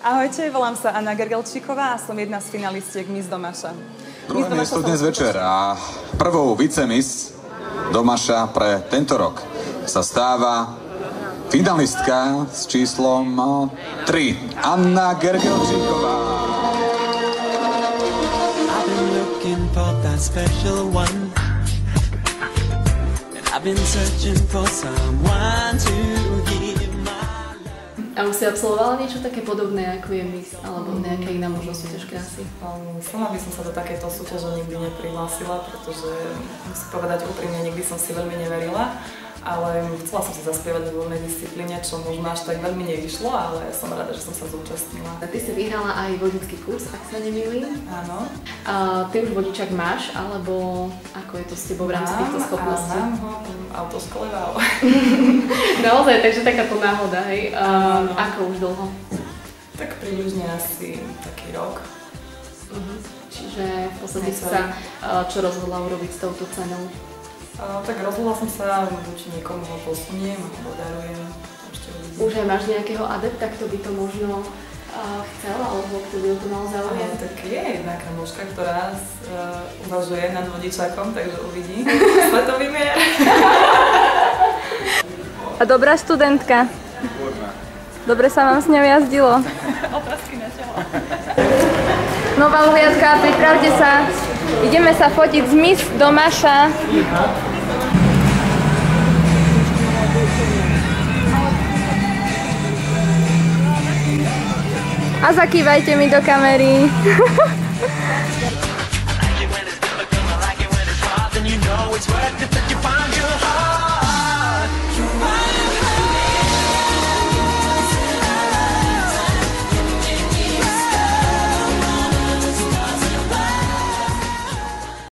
Ahojte, volám sa Anna Gergelčíková a som jedna z finalistiek Miss Domaša. Druhé miesto dnes večer a prvou vice-miss Domaša pre tento rok sa stáva finalistka s číslom 3, Anna Gergelčíková. I've been looking for that special one. I've been searching for someone to give my love. A už si absolvovala niečo také podobné, ako je Miss, alebo nejaká iná možnosť súťaž krásy? Sama by som sa do takéto súťaže nikdy neprihlásila, pretože musím povedať úprimne, nikdy som si veľmi neverila. Ale chcela som si zaspievať v voľnej disciplíne, čo možno až tak veľmi nevyšlo, ale som rada, že som sa zúčastnila. Ty si vyhrala aj vodický kurz, ak sa nemýlim. Áno. Ty už vodičak máš, alebo ako je to s tebou v rámci týchto schopností? Mám ho v autoškole VAO. Naozaj, takže takáto náhoda, hej. Ako už dlho? Tak približne asi taký rok. Čiže v podstate si sa čo rozhodla urobiť s touto cenou? Tak rozhodla som sa, buď niekomu ho posuniem, alebo darujem. Už aj máš nejakého adepta, kto by to možno chcel, alebo kto by to mal záujem? Tak je jedna kamoška, ktorá uvažuje nad vodičákom, takže uvidí. Svetový mier. A dobrá študentka. Dobre sa vám s ňou jazdilo. Oprázky na telo. Nová uhliadka, pripravte sa. Ideme sa fotiť z Miss Domaša. A zakývajte mi do kamery. I like it when it's difficult, I like it when it's hard, then you know it's worth it that you find your heart.